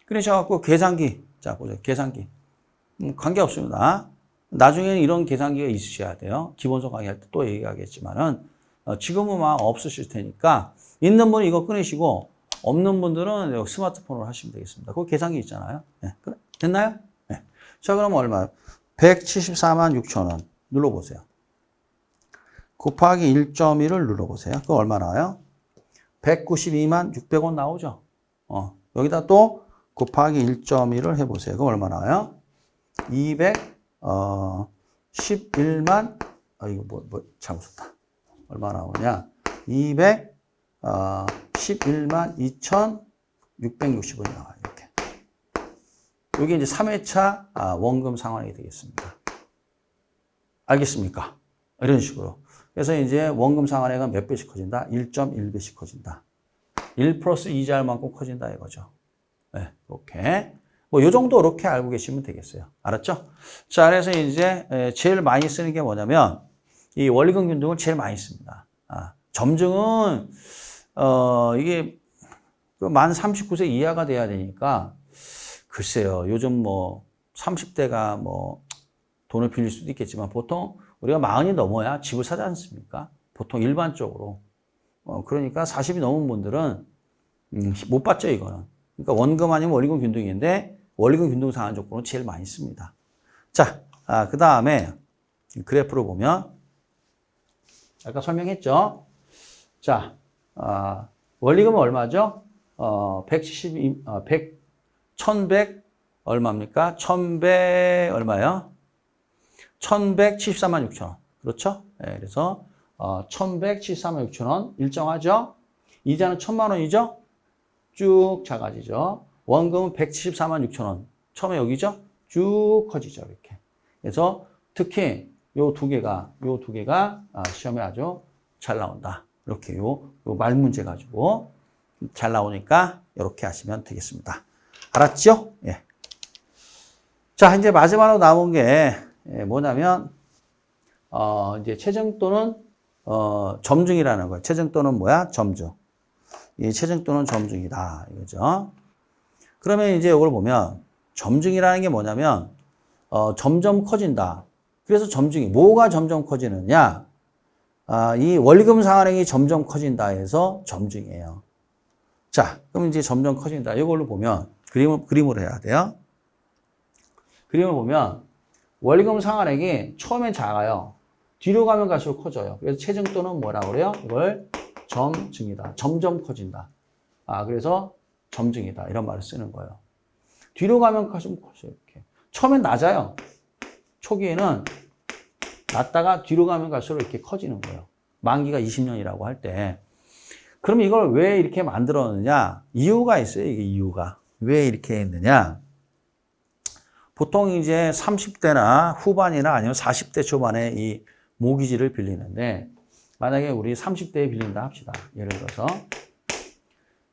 꺼내셔갖고 계산기. 자, 보세요. 계산기. 관계없습니다. 나중에는 이런 계산기가 있으셔야 돼요. 기본서 강의할 때 또 얘기하겠지만은 지금은 막 없으실 테니까 있는 분은 이거 꺼내시고 없는 분들은 스마트폰으로 하시면 되겠습니다. 그 계산기 있잖아요. 네. 됐나요? 네. 자, 그럼 얼마요? 174만 6천원 눌러보세요. 곱하기 1.1을 눌러보세요. 그거 얼마 나와요? 192만 600원 나오죠? 여기다 또 곱하기 1.1을 해보세요. 그거 얼마 나와요? 211만, 이거 잘못 썼다. 얼마 나오냐? 211만 2,660원이 나와요. 이렇게. 이게 이제 3회차 원금 상환이 되겠습니다. 알겠습니까? 이런 식으로. 그래서 이제 원금 상환액은 몇 배씩 커진다? 1.1배씩 커진다. 1 플러스 이자율만큼 커진다 이거죠. 네, 이렇게. 뭐, 요 정도 이렇게 알고 계시면 되겠어요. 알았죠? 자, 그래서 이제 제일 많이 쓰는 게 뭐냐면, 이 원리금 균등을 제일 많이 씁니다. 점증은, 이게 만 39세 이하가 돼야 되니까, 글쎄요, 요즘 뭐, 30대가 뭐, 돈을 빌릴 수도 있겠지만, 보통 우리가 40이 넘어야 집을 사지 않습니까? 보통 일반적으로. 그러니까 40이 넘은 분들은, 못 받죠, 이거는. 그러니까 원금 아니면 원리금 균등인데, 원리금 균등 상환 조건을 제일 많이 씁니다. 자, 그 다음에 그래프를 보면, 아까 설명했죠? 자, 원리금은 얼마죠? 1100 얼마입니까? 1100 얼마요? 1174만 6천원. 그렇죠? 네, 그래서 1174만 6천원 일정하죠? 이자는 1000만 원이죠? 쭉 작아지죠. 원금은 174만 6천원. 처음에 여기죠? 쭉 커지죠. 이렇게. 그래서 특히 요 두 개가 시험에 아주 잘 나온다. 이렇게 요 말 문제 가지고 잘 나오니까 이렇게 하시면 되겠습니다. 알았죠? 예. 자, 이제 마지막으로 남은 게 뭐냐면, 이제 체증 또는, 점증이라는 거예요. 체증 또는 뭐야? 점증. 이 체증 또는 점증이다. 이거죠. 그러면 이제 이걸 보면, 점증이라는 게 뭐냐면, 점점 커진다. 그래서 점증이, 뭐가 점점 커지느냐? 이 원리금 상환액이 점점 커진다 해서 점증이에요. 자, 그럼 이제 점점 커진다. 이걸로 보면, 그림을 해야 돼요. 그림을 보면, 원리금 상환액이 처음엔 작아요. 뒤로 가면 갈수록 커져요. 그래서 체증 또는 뭐라고 그래요? 이걸 점증이다. 점점 커진다. 그래서 점증이다. 이런 말을 쓰는 거예요. 뒤로 가면 갈수록 커져요. 이렇게. 처음엔 낮아요. 초기에는 낮다가 뒤로 가면 갈수록 이렇게 커지는 거예요. 만기가 20년이라고 할 때. 그럼 이걸 왜 이렇게 만들었느냐? 이유가 있어요. 이게 이유가. 왜 이렇게 했느냐? 보통 이제 30대나 후반이나 아니면 40대 초반에 이 모기지를 빌리는데, 만약에 우리 30대에 빌린다 합시다. 예를 들어서.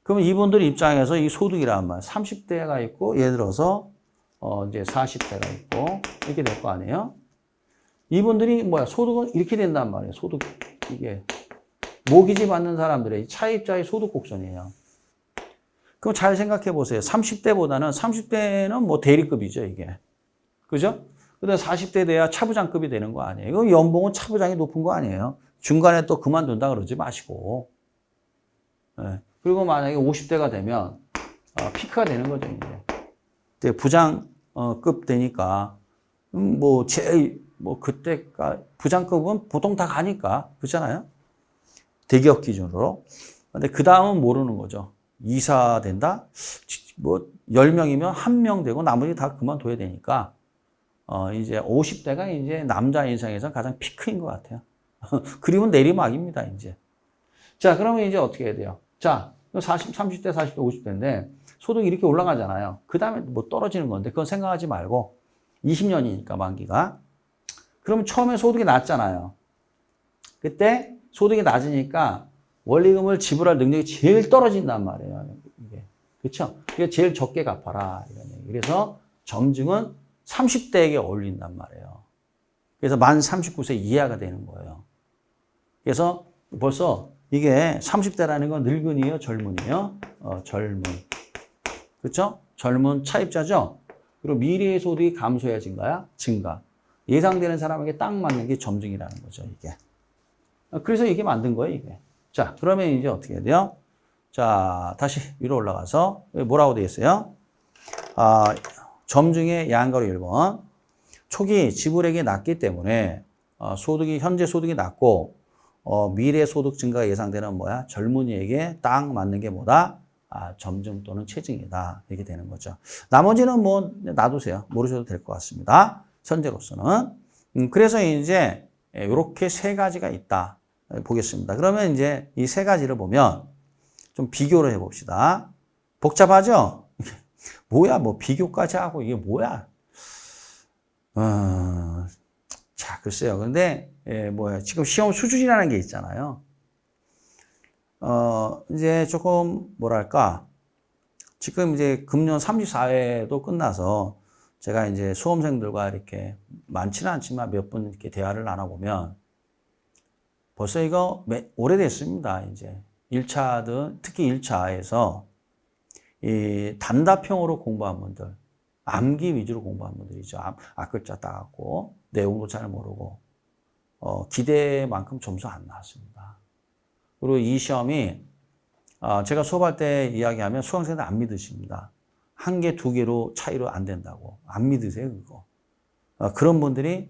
그러면 이분들 입장에서 이 소득이란 말, 30대가 있고, 예를 들어서, 이제 40대가 있고, 이렇게 될 거 아니에요? 이분들이 뭐야, 소득은 이렇게 된단 말이에요. 소득, 이게. 모기지 받는 사람들의 차입자의 소득 곡선이에요. 그럼 잘 생각해 보세요. 30대는 뭐 대리급이죠, 이게. 그죠? 근데 40대 돼야 차부장급이 되는 거 아니에요. 이거 연봉은 차부장이 높은 거 아니에요. 중간에 또 그만둔다 그러지 마시고. 네. 그리고 만약에 50대가 되면 피크가 되는 거죠, 이제. 부장급 되니까 뭐 제일 뭐 그때가 부장급은 보통 다 가니까 그렇잖아요. 대기업 기준으로. 근데 그 다음은 모르는 거죠. 이사 된다? 뭐 10명이면 1명 되고 나머지 다 그만둬야 되니까 이제 50대가 이제 남자 인생에서 가장 피크인 것 같아요. 그리고 내리막입니다, 이제. 자, 그러면 이제 어떻게 해야 돼요? 자, 30대, 40대, 50대인데 소득이 이렇게 올라가잖아요. 그 다음에 뭐 떨어지는 건데 그건 생각하지 말고 20년이니까 만기가. 그러면 처음에 소득이 낮잖아요. 그때 소득이 낮으니까 원리금을 지불할 능력이 제일 떨어진단 말이에요. 이게. 그렇죠? 그게 제일 적게 갚아라. 이런 얘기. 그래서 점증은 30대에게 어울린단 말이에요. 그래서 만 39세 이하가 되는 거예요. 그래서 벌써 이게 30대라는 건 늙은이에요, 젊은이에요? 젊은. 그렇죠? 젊은 차입자죠? 그리고 미래의 소득이 감소해야 증가. 예상되는 사람에게 딱 맞는 게 점증이라는 거죠, 이게. 그래서 이게 만든 거예요, 이게. 자, 그러면 이제 어떻게 해야 돼요? 자, 다시 위로 올라가서 뭐라고 되어 있어요? 점증의 양가로 1번. 초기 지불액이 낮기 때문에 현재 소득이 낮고 미래 소득 증가가 예상되는 젊은이에게 딱 맞는 게 뭐다? 점증 또는 체증이다. 이렇게 되는 거죠. 나머지는 뭐 놔두세요. 모르셔도 될 것 같습니다. 현재로서는. 그래서 이제 이렇게 세 가지가 있다. 보겠습니다. 그러면 이제 이 세 가지를 보면 좀 비교를 해봅시다. 복잡하죠? 뭐야, 뭐 비교까지 하고 이게 뭐야? 자, 글쎄요. 근데 지금 시험 수준이라는 게 있잖아요. 이제 조금 뭐랄까, 지금 이제 금년 34회도 끝나서 제가 이제 수험생들과 이렇게 많지는 않지만 몇 분 이렇게 대화를 나눠보면 벌써 이거 오래됐습니다. 이제 1차든 특히 1차에서 이 단답형으로 공부한 분들, 암기 위주로 공부한 분들이죠. 앞글자 따갖고 내용도 잘 모르고 기대만큼 점수 안 나왔습니다. 그리고 이 시험이 제가 수업할 때 이야기하면 수강생들 안 믿으십니다. 1개, 2개로 차이로 안 된다고. 안 믿으세요, 그거. 그런 분들이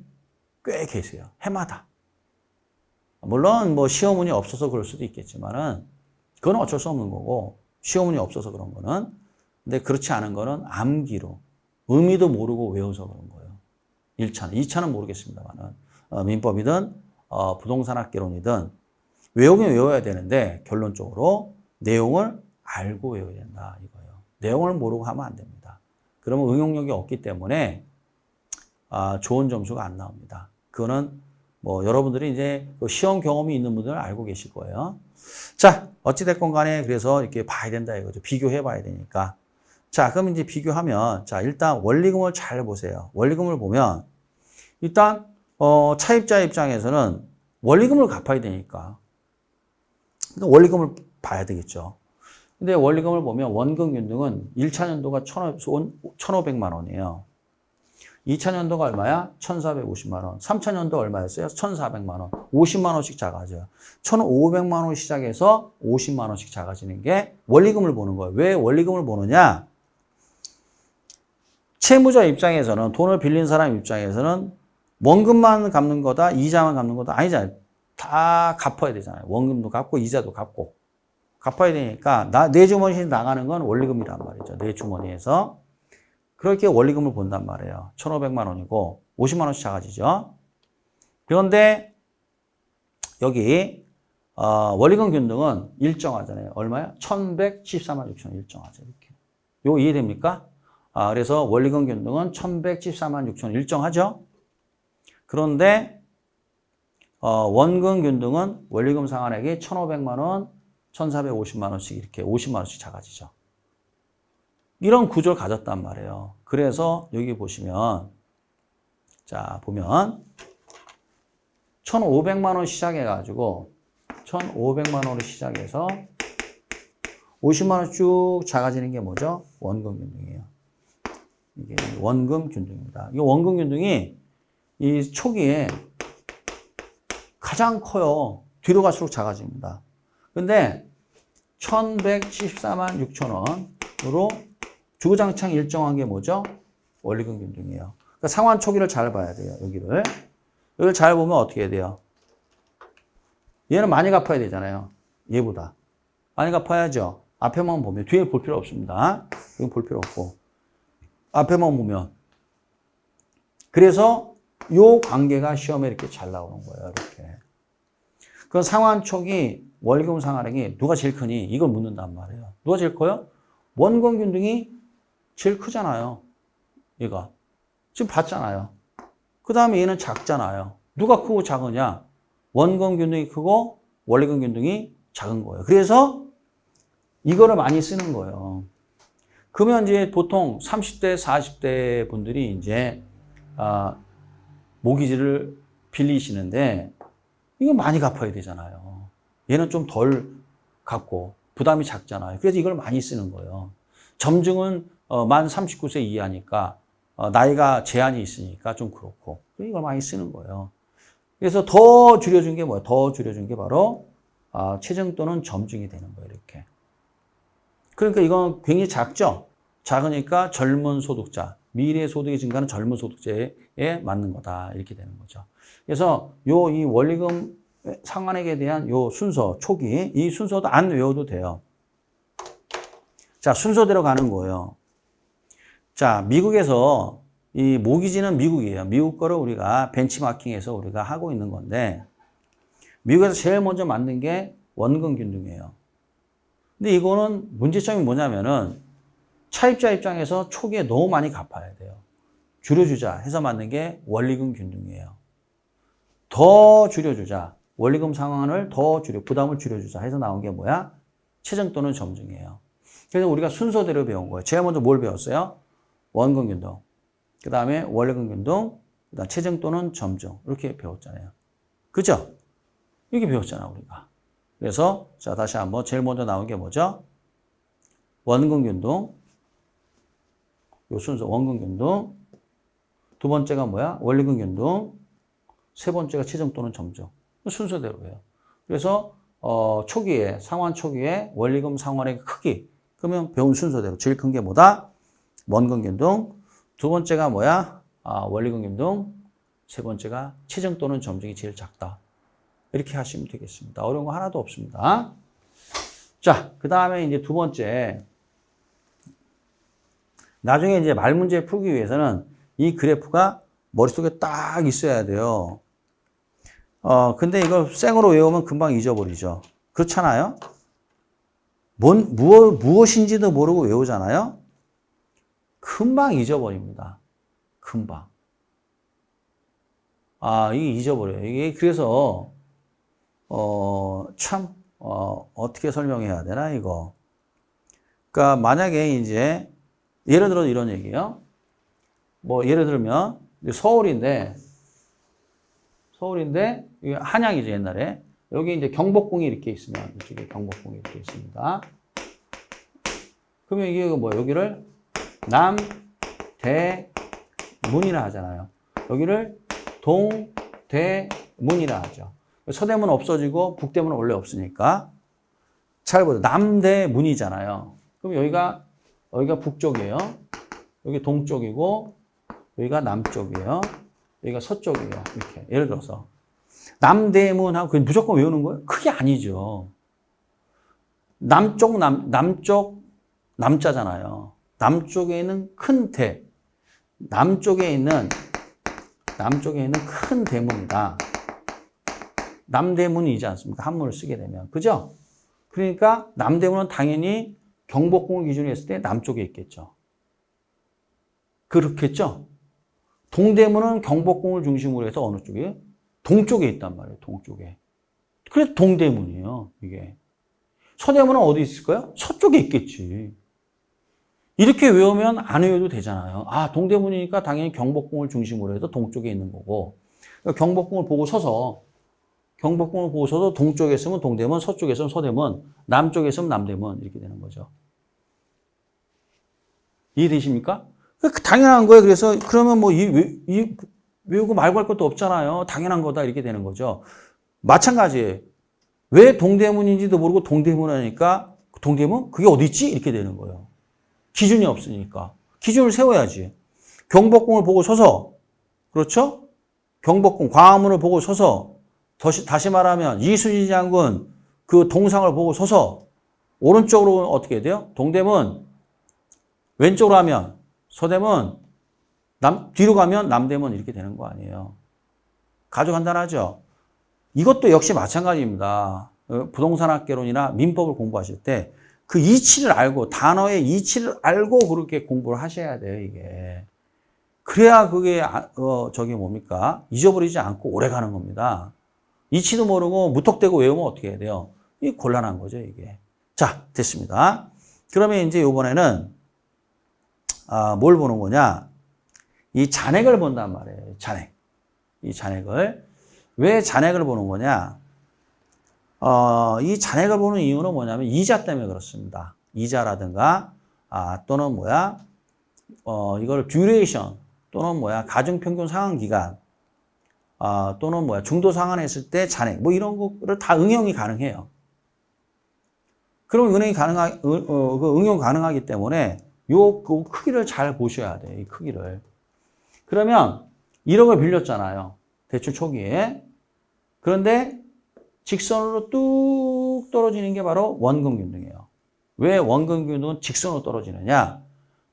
꽤 계세요. 해마다. 물론 뭐 시험운이 없어서 그럴 수도 있겠지만은 그건 어쩔 수 없는 거고 시험운이 없어서 그런 거는. 근데 그렇지 않은 거는 암기로 의미도 모르고 외워서 그런 거예요. 1차는. 2차는 모르겠습니다만은 민법이든 부동산학개론이든 외우긴 외워야 되는데 결론적으로 내용을 알고 외워야 된다 이거예요. 내용을 모르고 하면 안 됩니다. 그러면 응용력이 없기 때문에 좋은 점수가 안 나옵니다. 그거는 뭐 여러분들이 이제 시험 경험이 있는 분들은 알고 계실 거예요. 자, 어찌됐건 간에 그래서 이렇게 봐야 된다 이거죠. 비교해 봐야 되니까. 자, 그럼 이제 비교하면, 자, 일단 원리금을 잘 보세요. 원리금을 보면, 일단, 차입자 입장에서는 원리금을 갚아야 되니까. 그러니까 원리금을 봐야 되겠죠. 근데 원리금을 보면 원금 균등은 1차 년도가 1,500만 원이에요. 2차 년도가 얼마야? 1,450만 원. 3차 년도 얼마였어요? 1,400만 원. 50만 원씩 작아져요. 1,500만 원 시작해서 50만 원씩 작아지는 게 원리금을 보는 거예요. 왜 원리금을 보느냐? 채무자 입장에서는 돈을 빌린 사람 입장에서는 원금만 갚는 거다, 이자만 갚는 거다 아니잖아요. 다 갚아야 되잖아요. 원금도 갚고 이자도 갚고 갚아야 되니까 내 주머니에서 나가는 건 원리금이란 말이죠. 내 주머니에서. 그렇게 원리금을 본단 말이에요. 1,500만 원이고 50만 원씩 작아지죠. 그런데 여기 원리금 균등은 일정하잖아요. 얼마야? 1,114만 6천 원 일정하죠. 이렇게. 이거 이해됩니까? 그래서 원리금 균등은 1,114만 6천 원 일정하죠. 그런데 원금 균등은 원리금 상환액이 1,500만 원, 1,450만 원씩 이렇게 50만 원씩 작아지죠. 이런 구조를 가졌단 말이에요. 그래서 여기 보시면 자 보면 1,500만 원 시작해가지고 1,500만 원으로 시작해서 50만 원 쭉 작아지는 게 뭐죠? 원금균등이에요. 이게 원금균등입니다. 이 원금균등이 이 초기에 가장 커요. 뒤로 갈수록 작아집니다. 근데 1174만 6천 원으로 주구장창 일정한 게 뭐죠? 원리금균등이에요. 그러니까 상환 초기를 잘 봐야 돼요. 여기를 잘 보면 어떻게 해야 돼요? 얘는 많이 갚아야 되잖아요. 얘보다. 많이 갚아야죠. 앞에만 보면. 뒤에 볼 필요 없습니다. 이건 볼 필요 없고. 앞에만 보면. 그래서 요 관계가 시험에 이렇게 잘 나오는 거예요. 이렇게. 그 상환 초기 월금 상환액이 누가 제일 크니? 이걸 묻는단 말이에요. 누가 제일 커요? 원금균등이 제일 크잖아요. 얘가. 지금 봤잖아요. 그 다음에 얘는 작잖아요. 누가 크고 작으냐? 원금균등이 크고 원리금균등이 작은 거예요. 그래서 이거를 많이 쓰는 거예요. 그러면 이제 보통 30대, 40대 분들이 이제 모기지를 빌리시는데 이거 많이 갚아야 되잖아요. 얘는 좀 덜 갚고 부담이 작잖아요. 그래서 이걸 많이 쓰는 거예요. 점증은 만 39세 이하니까 나이가 제한이 있으니까 좀 그렇고 이걸 많이 쓰는 거예요. 그래서 더 줄여준 게 뭐예요? 더 줄여준 게 바로 체증 또는 점증이 되는 거예요. 이렇게. 그러니까 이건 굉장히 작죠? 작으니까 젊은 소득자, 미래 소득이 증가하는 젊은 소득자에 맞는 거다. 이렇게 되는 거죠. 그래서 이 원리금 상환액에 대한 요 순서, 초기, 이 순서도 안 외워도 돼요. 자, 순서대로 가는 거예요. 자, 미국에서 이 모기지는 미국이에요. 미국 거를 우리가 벤치마킹해서 우리가 하고 있는 건데, 미국에서 제일 먼저 만든 게 원금균등이에요. 근데 이거는 문제점이 뭐냐면은 차입자 입장에서 초기에 너무 많이 갚아야 돼요. 줄여주자 해서 만든 게 원리금균등이에요. 더 줄여주자. 원리금 상환을 더 부담을 줄여주자 해서 나온 게 뭐야? 체증 또는 점증이에요. 그래서 우리가 순서대로 배운 거예요. 제일 먼저 뭘 배웠어요? 원금균등. 그 다음에 원리금균등, 그 다음 체증 또는 점증. 이렇게 배웠잖아요. 그죠? 이렇게 배웠잖아, 우리가. 그래서, 자, 다시 한번 제일 먼저 나온 게 뭐죠? 원금균등. 요 순서, 원금균등. 두 번째가 뭐야? 원리금균등. 세 번째가 체증 또는 점증. 순서대로 해요. 그래서, 초기에, 상환 초기에 원리금 상환액 크기. 그러면 배운 순서대로. 제일 큰 게 뭐다? 원금균등. 두 번째가 뭐야? 원리금균등. 세 번째가 체증 또는 점증이 제일 작다. 이렇게 하시면 되겠습니다. 어려운 거 하나도 없습니다. 자, 그 다음에 이제 두 번째. 나중에 이제 말 문제 풀기 위해서는 이 그래프가 머릿속에 딱 있어야 돼요. 근데 이걸 생으로 외우면 금방 잊어버리죠. 그렇잖아요? 무엇인지도 모르고 외우잖아요? 금방 잊어버립니다. 금방. 이게 잊어버려요. 이게 그래서, 어떻게 설명해야 되나, 이거. 그러니까 만약에 이제, 예를 들어 이런 얘기예요. 뭐, 예를 들면, 서울인데, 이게 한양이죠, 옛날에. 여기 이제 경복궁이 이렇게 있으면, 이쪽에 경복궁이 이렇게 있습니다. 그러면 이게 뭐, 여기를 남대문이라 하잖아요. 여기를 동대문이라 하죠. 서대문 없어지고 북대문은 원래 없으니까. 잘 보세요. 남대문이잖아요. 그럼 여기가 북쪽이에요. 여기 동쪽이고, 여기가 남쪽이에요. 여기가 서쪽이에요. 이렇게. 예를 들어서. 남대문하고 그냥 무조건 외우는 거예요? 그게 아니죠. 남쪽, 남자잖아요. 남쪽에 있는 큰 남쪽에 있는 큰 대문이다. 남대문이지 않습니까? 한문을 쓰게 되면. 그죠? 그러니까 남대문은 당연히 경복궁을 기준으로 했을 때 남쪽에 있겠죠. 그렇겠죠? 동대문은 경복궁을 중심으로 해서 어느 쪽에? 동쪽에 있단 말이에요. 동쪽에. 그래서 동대문이에요. 이게. 서대문은 어디 있을까요? 서쪽에 있겠지. 이렇게 외우면 안 외워도 되잖아요. 동대문이니까 당연히 경복궁을 중심으로 해서 동쪽에 있는 거고. 경복궁을 보고 서서 경복궁을 보고 서서 동쪽에 있으면 동대문, 서쪽에 있으면 서대문, 남쪽에 있으면 남대문 이렇게 되는 거죠. 이해되십니까? 당연한 거예요. 그래서 그러면 뭐 외우고 말고 할 것도 없잖아요. 당연한 거다 이렇게 되는 거죠. 마찬가지예요. 왜 동대문인지도 모르고 동대문 하니까 동대문? 그게 어디 있지? 이렇게 되는 거예요. 기준이 없으니까. 기준을 세워야지. 경복궁을 보고 서서, 그렇죠? 경복궁, 광화문을 보고 서서, 다시 말하면 이순신 장군 그 동상을 보고 서서, 오른쪽으로 어떻게 돼요? 동대문, 왼쪽으로 하면 서대문, 뒤로 가면 남대문 이렇게 되는 거 아니에요. 가져간단하죠? 이것도 역시 마찬가지입니다. 부동산학개론이나 민법을 공부하실 때 그 이치를 알고, 단어의 이치를 알고 그렇게 공부를 하셔야 돼요, 이게. 그래야 그게, 뭡니까? 잊어버리지 않고 오래 가는 겁니다. 이치도 모르고 무턱대고 외우면 어떻게 해야 돼요? 이게 곤란한 거죠, 이게. 자, 됐습니다. 그러면 이제 이번에는, 뭘 보는 거냐? 이 잔액을 본단 말이에요, 잔액. 이 잔액을. 왜 잔액을 보는 거냐? 이 잔액을 보는 이유는 뭐냐면 이자 때문에 그렇습니다. 이자라든가 또는 이걸 듀레이션 또는 가중평균 상환기간 또는 중도 상환했을 때 잔액 이런 거를 다 응용이 가능해요. 그럼 응용 가능하기 때문에 그 크기를 잘 보셔야 돼요. 이 크기를. 그러면 1억을 빌렸잖아요. 대출 초기에. 그런데 직선으로 뚝 떨어지는 게 바로 원금균등이에요. 왜 원금균등은 직선으로 떨어지느냐?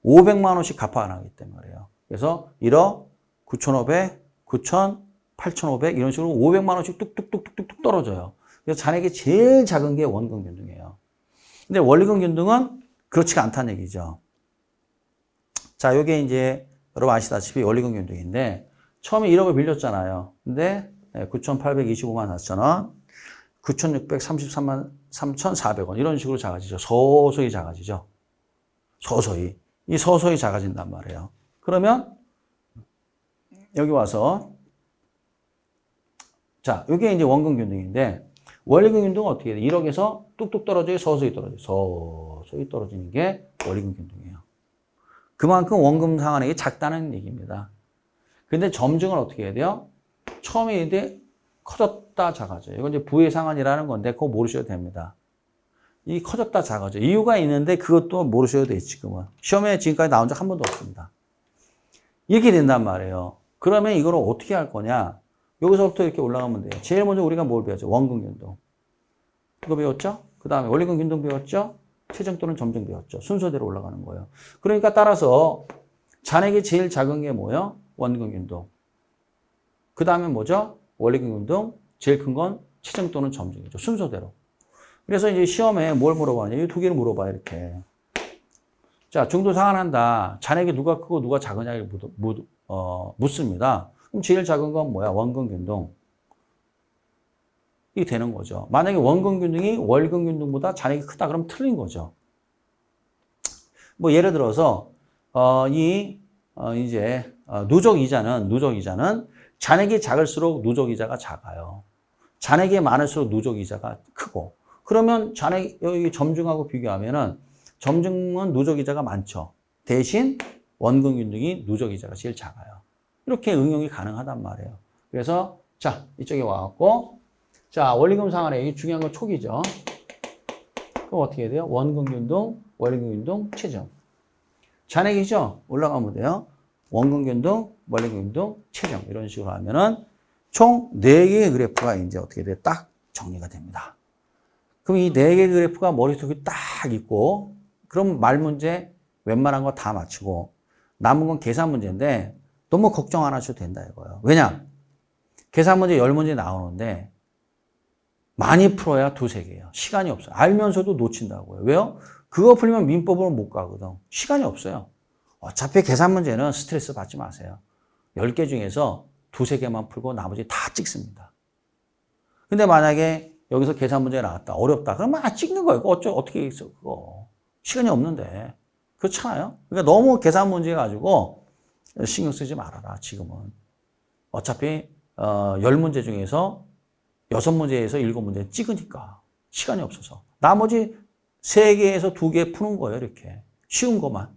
500만 원씩 갚아나가기 때문에요. 그래서 1억, 9,500, 9,000, 8,500 이런 식으로 500만 원씩 뚝뚝뚝뚝뚝 떨어져요. 그래서 잔액이 제일 작은 게 원금균등이에요. 근데 원리금균등은 그렇지가 않다는 얘기죠. 자, 요게 이제 여러분 아시다시피 원리금균등인데 처음에 1억을 빌렸잖아요. 근데 9,825만 4천 원, 9,633만 3,400원 이런 식으로 작아지죠. 서서히 작아지죠. 서서히. 이 서서히 작아진단 말이에요. 그러면 여기 와서 자, 이게 이제 원금균등인데 원리금균등은 어떻게 돼? 1억에서 뚝뚝 떨어져요? 서서히 떨어져요? 서서히 떨어지는 게 원리금균등이에요. 그만큼 원금 상환액이 작다는 얘기입니다. 근데 점증을 어떻게 해야 돼요? 처음에 이제 커졌다 작아져요. 이건 이제 부의 상환이라는 건데 그거 모르셔도 됩니다. 이 커졌다 작아져요. 이유가 있는데 그것도 모르셔도 돼요. 지금은. 시험에 지금까지 나온 적 한 번도 없습니다. 이렇게 된단 말이에요. 그러면 이걸 어떻게 할 거냐? 여기서부터 이렇게 올라가면 돼요. 제일 먼저 우리가 뭘 배웠죠? 원금균등. 이거 배웠죠? 그 다음에 원리금균등 배웠죠? 최종 또는 점증 배웠죠? 순서대로 올라가는 거예요. 그러니까 따라서 잔액이 제일 작은 게 뭐예요? 원금균등. 그 다음에 뭐죠? 원리금균등. 제일 큰 건 최종 또는 점증이죠. 순서대로. 그래서 이제 시험에 뭘 물어봐냐? 이 두 개를 물어봐요. 이렇게. 자, 중도 상환한다. 잔액이 누가 크고 누가 작으냐를 묻습니다. 그럼 제일 작은 건 뭐야? 원금균등. 이게 되는 거죠. 만약에 원금균등이 월금균등보다 잔액이 크다 그러면 틀린 거죠. 뭐 예를 들어서 누적이자는 잔액이 작을수록 누적이자가 작아요. 잔액이 많을수록 누적이자가 크고. 그러면 여기 점증하고 비교하면은 점증은 누적이자가 많죠. 대신 원금균등이 누적이자가 제일 작아요. 이렇게 응용이 가능하단 말이에요. 그래서 자, 이쪽에 와갖고 자, 원리금 상환액이 중요한 건 촉이죠. 그럼 어떻게 해야 돼요? 원금균등, 원리금균등, 최종. 잔액이죠? 올라가면 돼요. 원금균등, 원리금균등, 최종. 이런 식으로 하면은 총 4개의 그래프가 이제 어떻게 돼요? 딱 정리가 됩니다. 그럼 이 4개의 그래프가 머릿속에 딱 있고, 그럼 말 문제 웬만한 거 다 맞추고, 남은 건 계산 문제인데, 너무 걱정 안 하셔도 된다 이거예요. 왜냐? 계산 문제 10문제 나오는데, 많이 풀어야 2-3개예요. 시간이 없어요. 알면서도 놓친다고요. 왜요? 그거 풀면 민법으로 못 가거든. 시간이 없어요. 어차피 계산 문제는 스트레스 받지 마세요. 10개 중에서 2-3개만 풀고 나머지 다 찍습니다. 근데 만약에 여기서 계산 문제가 나왔다. 어렵다. 그러면 찍는 거예요. 어떻게 있어, 그거. 시간이 없는데. 그렇잖아요? 그러니까 너무 계산 문제 가지고 신경 쓰지 말아라, 지금은. 어차피, 10문제 중에서 6문제에서 7문제 찍으니까 시간이 없어서. 나머지 3개에서 2개 푸는 거예요. 이렇게. 쉬운 것만.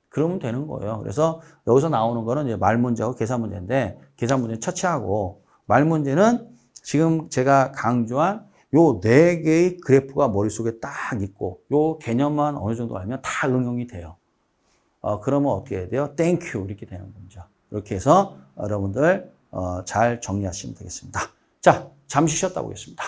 그러면 되는 거예요. 그래서 여기서 나오는 거는 이제 말 문제하고 계산 문제인데 계산 문제는 처치하고 말 문제는 지금 제가 강조한 요 4개의 그래프가 머릿속에 딱 있고 요 개념만 어느 정도 알면 다 응용이 돼요. 그러면 어떻게 해야 돼요? 땡큐 이렇게 되는 거죠. 이렇게 해서 여러분들 잘 정리하시면 되겠습니다. 자, 잠시 쉬었다 보겠습니다.